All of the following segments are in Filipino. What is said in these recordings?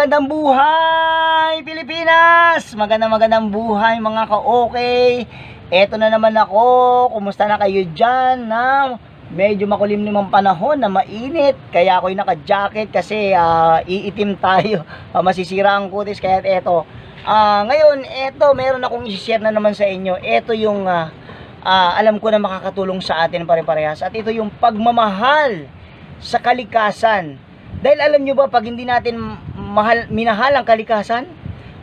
Magandang buhay Pilipinas! Magandang buhay mga ka-okay. Eto na naman ako. Kumusta na kayo dyan na medyo makulimlim ang panahon na mainit. Kaya ako'y naka-jacket kasi iitim tayo. Masisira ang kutis. Kaya eto. Ngayon, eto meron akong i-share na naman sa inyo. Eto yung alam ko na makakatulong sa atin pare-parehas. At ito yung pagmamahal sa kalikasan. Dahil alam nyo ba, pag hindi natin minahal ang kalikasan,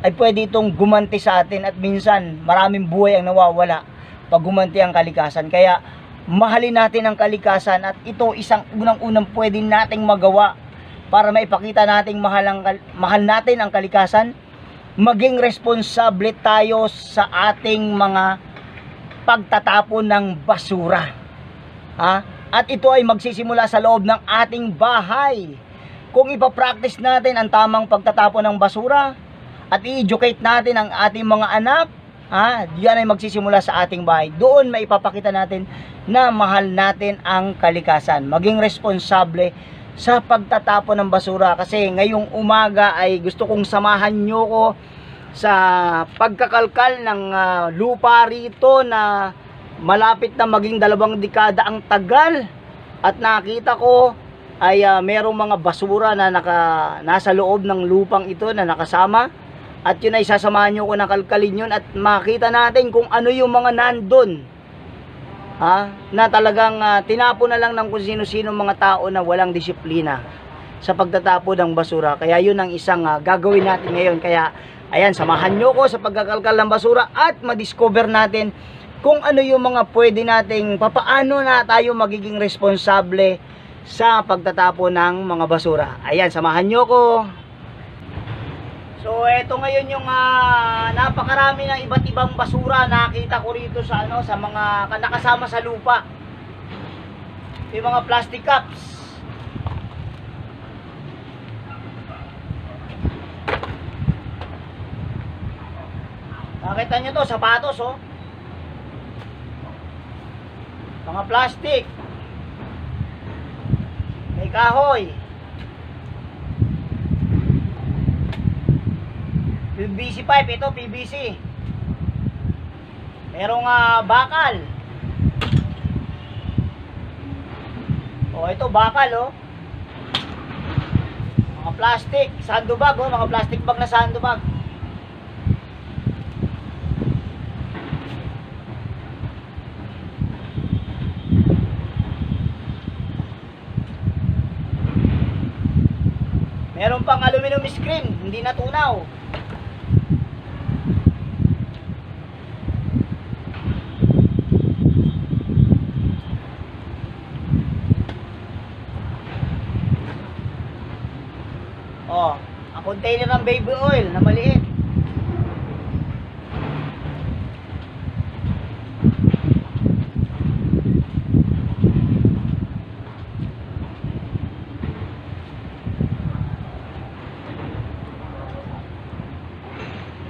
ay pwede itong gumanti sa atin. At minsan, maraming buhay ang nawawala pag gumanti ang kalikasan. Kaya, mahalin natin ang kalikasan. At ito, isang unang-unang pwede nating magawa para maipakita nating mahal natin ang kalikasan. Maging responsable tayo sa ating mga pagtatapon ng basura. At ito ay magsisimula sa loob ng ating bahay. Kung ipapractice natin ang tamang pagtatapon ng basura at i-educate natin ang ating mga anak, diyan ay magsisimula sa ating bahay. Doon maipapakita natin na mahal natin ang kalikasan. Maging responsable sa pagtatapon ng basura. Kasi ngayong umaga ay gusto kong samahan nyo ko sa pagkakalkal ng lupa rito na malapit na maging 2 dekada ang tagal. At nakita ko ay merong mga basura na nasa loob ng lupang ito na nakasama. At yun ay sasamahan nyo ko na kalkalin yun at makita natin kung ano yung mga nandun. Na talagang tinapon na lang ng kung sino-sino mga tao na walang disiplina sa pagtatapon ng basura. Kaya yun ang isang gagawin natin ngayon. Kaya ayan, samahan nyo ko sa pagkakalkal ng basura at madiscover natin kung ano yung mga pwede nating, papaano na tayo magiging responsable sa pagtatapon ng mga basura. Ayan, samahan nyo ko. So, eto ngayon yung napakarami ng iba't ibang basura nakita ko rito sa sa mga nakasama sa lupa. Yung mga plastic cups. Nakita nyo to, sapatos mga plastic. May kahoy. PVC pipe, ito PVC. Merong bakal. Ito bakal Mga plastic, sandbag mga plastic bag na sandbag. Meron pang aluminum screen, hindi natunaw. Ang container ng baby oil na maliit.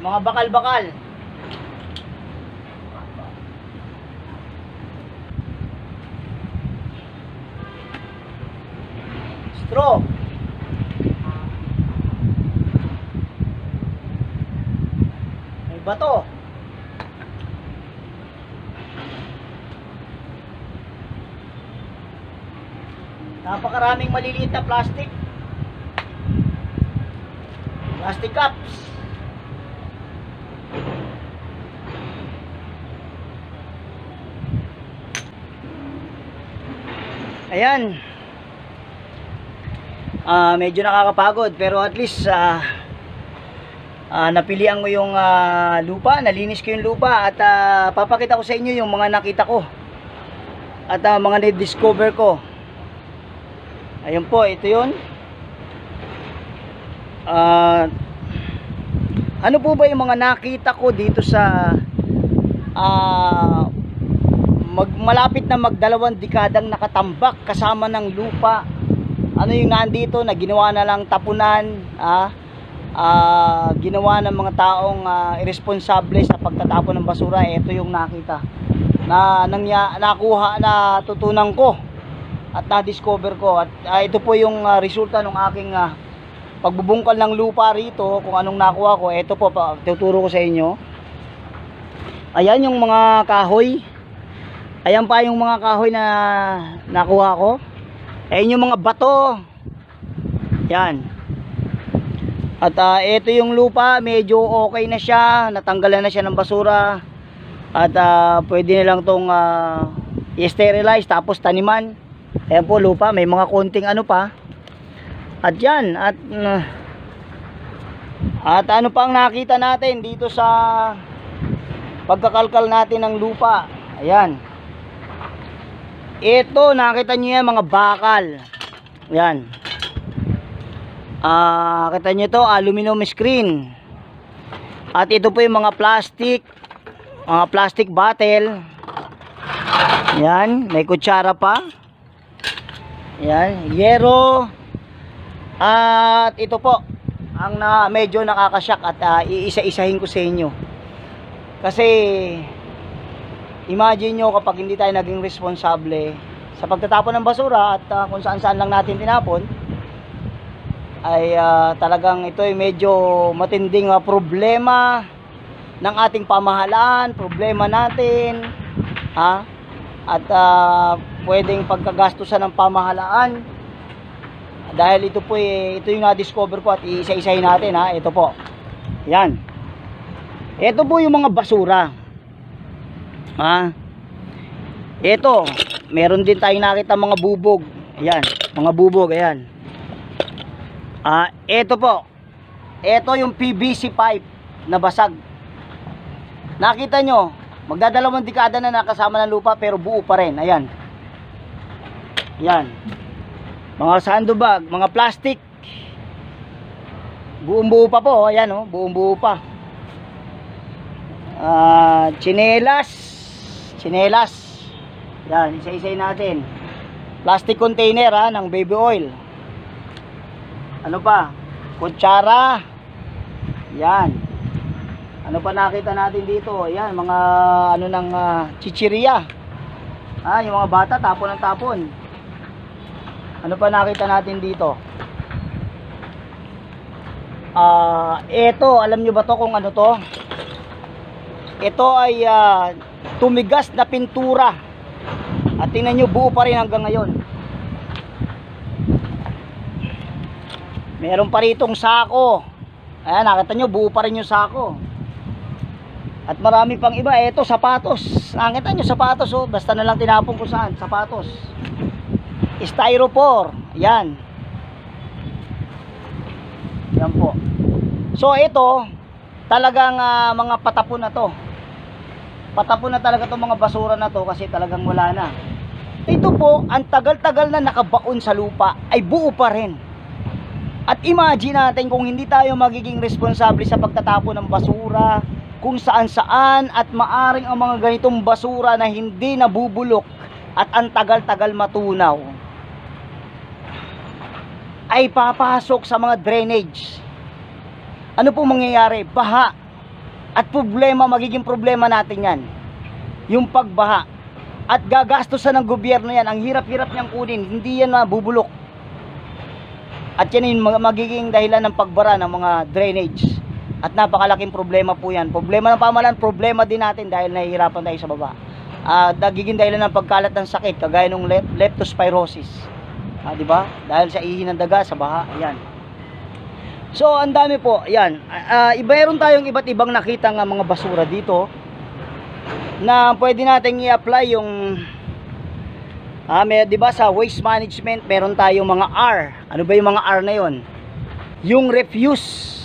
Mga bakal-bakal. Straw. May bato. Napakaraming maliliit na plastic. Plastic cups. Ayan. Medyo nakakapagod pero at least napilian ko yung lupa, nalinis ko yung lupa at papakita ko sa inyo yung mga nakita ko at mga na-discover ko. Ayun po, ito yun. Ano po ba yung mga nakita ko dito sa malapit na mag-2 dekadang nakatambak kasama ng lupa? Ano yung nandito na ginawa na lang tapunan, ginawa ng mga taong irresponsible sa pagtatapon ng basura. Ito yung nakita na nakuha, na tutunan ko at na-discover ko. At ito po yung resulta ng aking pagbubungkal ng lupa rito, kung anong nakuha ko. Ito po, tuturo ko sa inyo. Ayan yung mga kahoy. Ayan pa yung mga kahoy na nakuha ko. Ayan yung mga bato. Yan. At ito yung lupa, medyo okay na siya, natanggalan na siya ng basura. At pwede na lang tong i-sterilize tapos taniman. Ayan po lupa, may mga konting ano pa. At yan, at ano pang nakita natin dito sa pagkakalkal natin ng lupa. Ayan. Ito, nakita nyo yan, mga bakal. Ayan. Kita nyo to, aluminum screen. At ito po yung mga plastic bottle. Yan, may kutsara pa. Yan, yero. At ito po ang medyo nakakasyak at iisa-isahin ko sa inyo. Kasi imagine nyo kapag hindi tayo naging responsable sa pagtatapon ng basura at kung saan-saan lang natin tinapon, ay talagang ito ay medyo matinding problema ng ating pamahalaan, problema natin, at pwedeng pagkagastusan ng pamahalaan. Dahil ito po ito yung na-discover ko at isa-isahin natin ito po. Yan. Ito po yung mga basura. Ito, meron din tayong nakita mga bubog. Ayan, mga bubog, ayan. Ito po. Ito yung PVC pipe na basag. Nakita nyo, magdadalawang dekada na nakasama ng lupa pero buo pa rin. Ayan. Yan. Mga sandbag, mga plastic. Buong-buo pa po. Ayan buong-buo pa. Tsinelas. Yan, isa-isay natin. Plastic container ng baby oil. Ano pa? Kutsara. Yan. Ano pa nakita natin dito? Ayan, mga ano ng chichirya. Yung mga bata tapon ng tapon. Ano pa nakita natin dito? Ito, alam nyo ba to kung ano to? Ito ay tumigas na pintura. At tingnan nyo, buo pa rin hanggang ngayon. Meron pa ritong sako. Ayan, nakita nyo, buo pa rin yung sako. At marami pang iba. Ito, sapatos. Nakita nyo, sapatos basta na lang tinapon ko saan. Sapatos. Styrofoam. Yan. Yan po. So ito, talagang mga patapon na to. Patapon na talaga itong mga basura na to kasi talagang wala na. Ito po, ang tagal-tagal na nakabaon sa lupa ay buo pa rin. At imagine natin kung hindi tayo magiging responsable sa pagtatapon ng basura, kung saan-saan at maaring ang mga ganitong basura na hindi nabubulok at ang tagal-tagal matunaw ay papasok sa mga drainage. Ano po mangyayari? Baha. At magiging problema natin yan. Yung pagbaha. At gagastusan ng gobyerno yan. Ang hirap-hirap niyang kunin. Hindi yan nabubulok. At yan yung magiging dahilan ng pagbara ng mga drainage. At napakalaking problema po yan. Problema ng pamahalaan, problema din natin dahil nahihirapan tayo sa baba. Nagiging dahilan ng pagkalat ng sakit kagaya ng leptospirosis. Di ba? Dahil sa ihi ng daga sa baha. Ayan. So, ang dami po. Ayan. Meron tayong iba't ibang nakita ng mga basura dito na pwede nating i-apply yung di ba sa waste management meron tayong mga R. Ano ba yung mga R na yon? Yung refuse.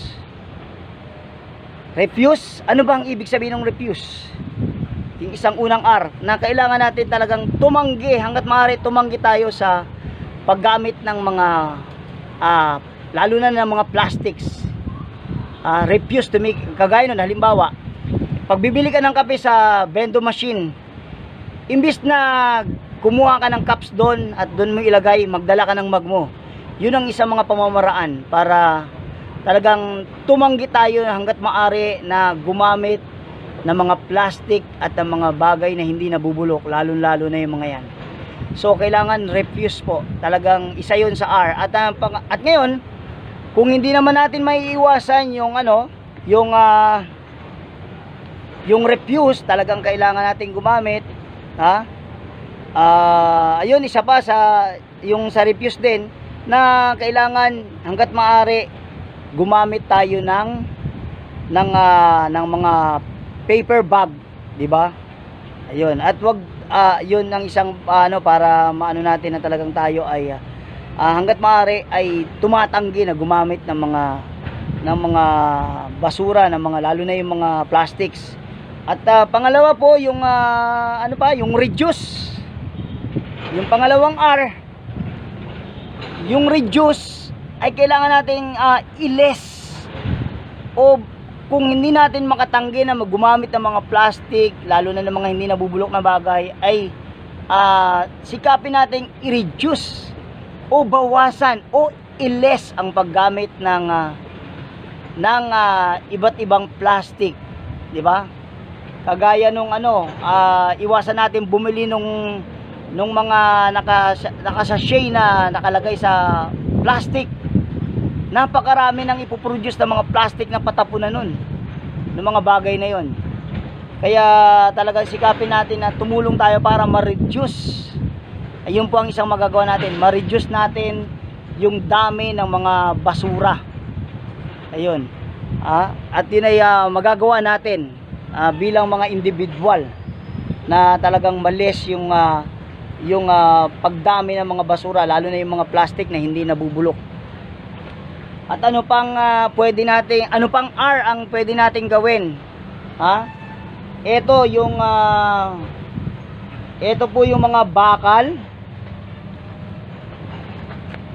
Refuse? Ano ba ang ibig sabihin ng refuse? Yung isang unang R na kailangan natin talagang tumanggi hanggat maaari tumanggi tayo sa paggamit ng mga lalo na ng mga plastics. Refuse to make, kagaya nun, halimbawa pag bibili ka ng kape sa vendo machine, imbis na kumuha ka ng cups doon at doon mo ilagay, magdala ka ng mug mo. Yun ang isang mga pamamaraan para talagang tumanggi tayo hanggat maaari na gumamit ng mga plastic at ng mga bagay na hindi nabubulok, lalo na yung mga yan. So kailangan refuse po. Talagang isa yun sa R. At ngayon, kung hindi naman natin maiiwasan yung ano, yung refuse, talagang kailangan natin gumamit, ha? Ayun, isa pa yung sa refuse din, na kailangan hangga't maaari gumamit tayo ng mga paper bag, di ba? Ayun, at wag yun ang isang para maano natin na talagang tayo ay hangga't maaari ay tumatanggi na gumamit ng mga basura, ng mga, lalo na yung mga plastics. At pangalawa po yung yung reduce. Yung pangalawang R, yung reduce ay kailangan nating i-less, o kung hindi natin makatanggi na gumamit ng mga plastic, lalo na ng mga hindi nabubulok na bagay, ay sikapin nating i-reduce o bawasan o i-less ang paggamit ng iba't ibang plastic, di ba? Kagaya nung iwasan natin bumili nung mga nakasachet na nakalagay sa plastic. Napakarami nang ipoproduce ng mga plastic na patapunan nun, ng mga bagay na yon. Kaya talagang sikapin natin na tumulong tayo para ma-reduce. Ayun po ang isang magagawa natin, ma-reduce natin yung dami ng mga basura. Ayun. At yun ay magagawa natin bilang mga individual, na talagang ma-less yung pagdami ng mga basura, lalo na yung mga plastic na hindi nabubulok. At ano pang ano pang R ang pwede nating gawin? Ito po yung mga bakal.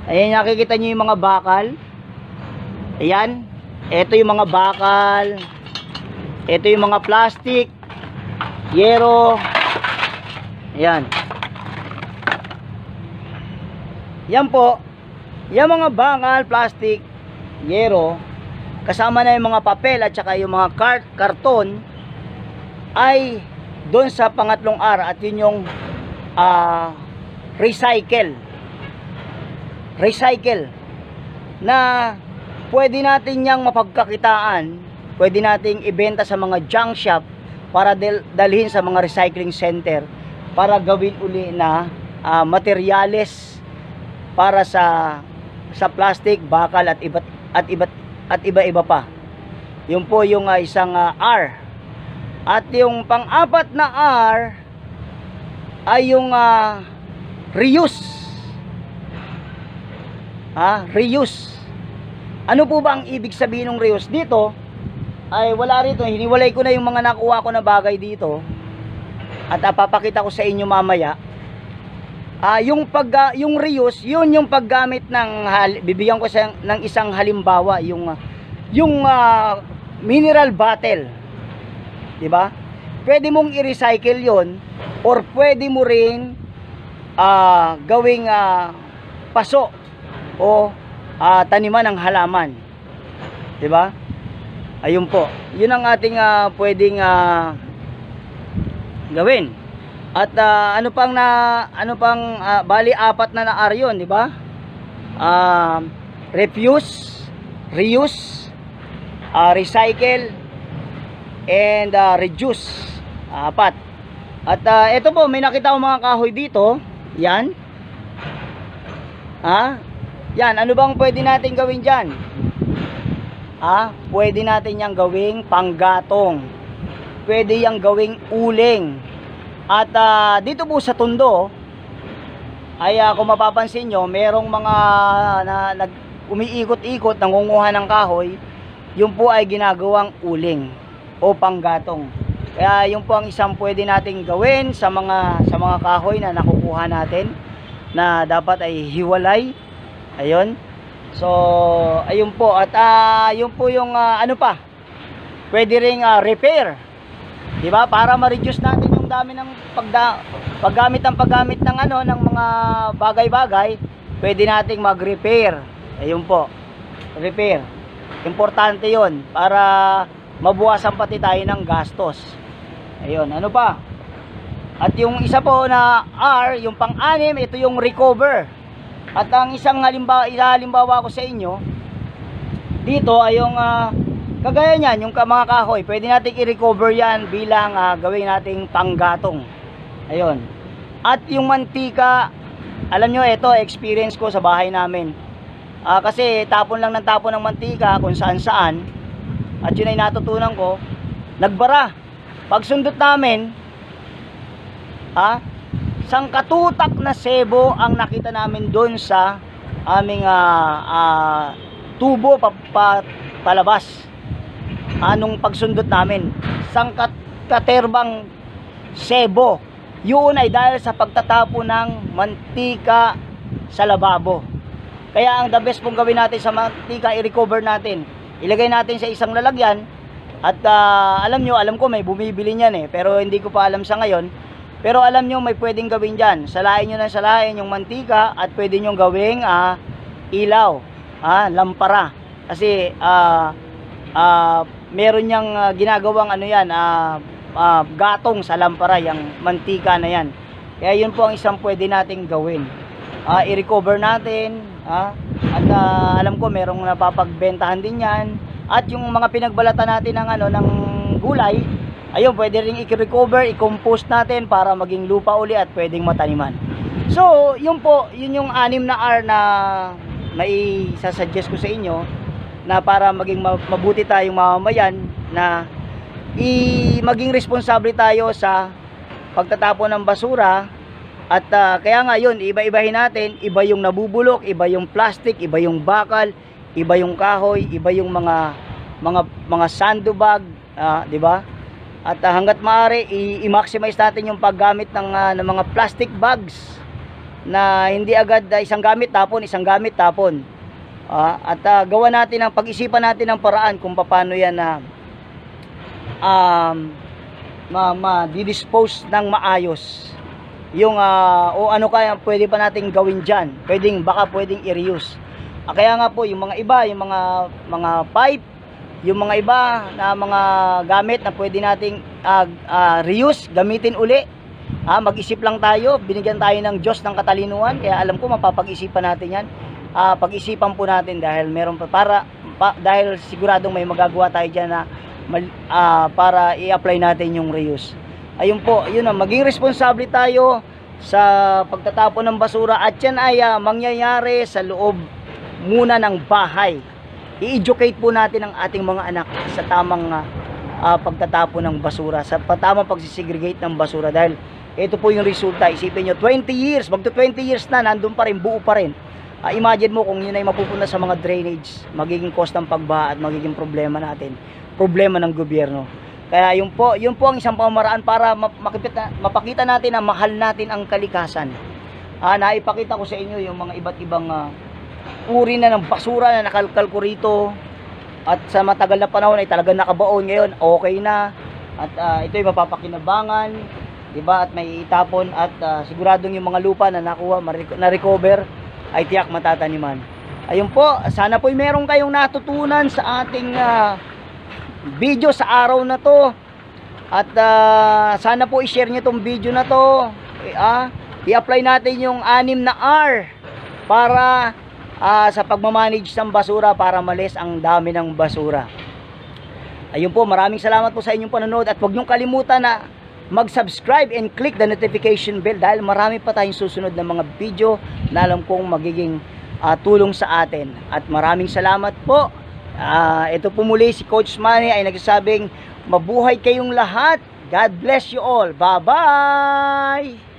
Ayan, nakikita niyo yung mga bakal. Ayan, ito yung mga bakal. Ito yung mga plastic, yero. Ayan. Yan po, yung mga bakal, plastic, yero, kasama na yung mga papel at saka yung mga karton, ay doon sa pangatlong R, at yun yung recycle, na pwede natin yang mapagkakitaan, pwede nating ibenta sa mga junk shop para dalhin sa mga recycling center para gawin uli na materyales para sa plastic, bakal at iba-iba pa. Yun po yung isang R. At yung pang-apat na R ay yung reuse. Reuse. Ano po ba ang ibig sabihin ng reuse? Dito ay wala rito, hiniwalay ko na yung mga nakuha ko na bagay dito at papakita ko sa inyo mamaya. Yung reuse, yun yung paggamit ng bibigyan ko ng isang halimbawa, yung mineral bottle, di ba? Pwede mong i-recycle yon, or pwede mo ring gawing paso o taniman ng halaman, di ba? Ayun po, yun ang ating pwedeng gawin. At ano pang bali apat na R yun, di ba? Refuse, reuse, recycle, and reduce. Apat. At ito po, may nakita ko mga kahoy dito. Yan. Yan, ano bang pwede natin gawin dyan? Pwede natin yang gawing panggatong. Pwede yang gawing uling. At dito po sa Tondo ay kung mapapansin nyo, merong mga umiikot-ikot, nangunguha ng kahoy. Yun po ay ginagawang uling o panggatong. Kaya yun po ang isang pwede nating gawin sa mga kahoy na nakukuha natin, na dapat ay hiwalay. Ayun. So ayun po. At yun po yung ano pa, pwede ring repair, di ba? Para ma-reduce natin yung dami ng paggamit ng ng mga bagay-bagay, pwede nating mag-repair. Ayun po, repair. Importante yon para mabuwasan pati tayo ng gastos. Ayun, ano pa? At yung isa po na R, yung pang-anim, ito yung recover. At ang isang halimbawa ko sa inyo, dito ay yung kagaya niyan, yung mga kahoy, pwede nating i-recover yan bilang gawin nating panggatong. Ayun. At yung mantika, alam nyo, ito experience ko sa bahay namin. Kasi tapon lang ng tapon ng mantika kung saan saan. At yun ay natutunan ko, nagbara. Pag sundot namin, sangkatutak na sebo ang nakita namin doon sa aming tubo palabas. Anong pagsundot namin, sangkaterbang sebo. Yun ay dahil sa pagtatapo ng mantika sa lababo. Kaya ang the best pong gawin natin sa mantika, i-recover natin, ilagay natin sa isang lalagyan. At alam ko may bumibili niyan pero hindi ko pa alam sa ngayon. Pero alam nyo, may pwedeng gawin dyan. Salain nyo ng salain yung mantika at pwede nyo gawing ilaw, lampara. Kasi meron niyang ginagawang gatong sa lampara, yung mantika na yan. Kaya yun po ang isang pwede nating gawin. I-recover natin, at alam ko merong napapagbentahan din yan. At yung mga pinagbalatan natin ng gulay, ayun, pwede rin i-recover, i-compost natin para maging lupa uli at pwedeng mataniman. So, yun po, yun yung 6 na R na may sasuggest ko sa inyo, na para maging mabuti tayong mamamayan, na maging responsable tayo sa pagtatapon ng basura. At kaya nga yun, iba-ibahin natin, iba yung nabubulok, iba yung plastic, iba yung bakal, iba yung kahoy, iba yung mga sandbag, di ba? At hangga't maaari, i-maximize natin yung paggamit ng mga plastic bags na hindi agad isang gamit tapon. At gawa natin pag-isipan natin ng paraan kung paano yan na ma-dispose ng maayos. Yung o ano kaya pwede pa nating gawin diyan. Baka pwedeng i-reuse. Kaya nga po yung mga iba, yung mga pipe, yung mga iba na mga gamit na pwede nating reuse, gamitin uli. Mag-isip lang tayo, binigyan tayo ng Diyos ng katalinuhan, kaya alam ko mapapag-isipan natin yan. Pag-isipan po natin dahil meron dahil siguradong may magagawa tayo diyan na para i-apply natin yung reuse. Ayun po, yun maging responsable tayo sa pagtatapon ng basura, at yan ay mangyayari sa loob muna ng bahay. I-educate po natin ang ating mga anak sa tamang pagtatapon ng basura, sa tamang pagsisegregate ng basura, dahil ito po yung resulta. Isipin nyo, 20 years, magto 20 years na, nandun pa rin, buo pa rin. Imagine mo kung yun ay mapupunta sa mga drainage, magiging cost ng pagbaha at magiging problema natin, problema ng gobyerno. Kaya yun po ang isang pamamaraan para mapakita natin na mahal natin ang kalikasan. Naipakita ko sa inyo yung mga iba't ibang uri na ng basura na nakalkal ko rito, at sa matagal na panahon ay talagang nakabaon. Ngayon okay na, at ito ay mapapakinabangan, diba? At may itapon, at siguradong yung mga lupa na nakuha, na-recover, ay tiyak matataniman. Ayun po, sana po meron kayong natutunan sa ating video sa araw na to. At sana po i-share nyo tong video na to. I-apply natin yung 6 na R para sa pagmamanage ng basura, para malis ang dami ng basura. Ayun po, maraming salamat po sa inyong panonood, at huwag nyong kalimutan na mag-subscribe and click the notification bell, dahil marami pa tayong susunod na mga video na alam kong magiging tulong sa atin. At maraming salamat po. Ito po muli si Coach Manny ay nagsasabing mabuhay kayong lahat. God bless you all. Bye-bye!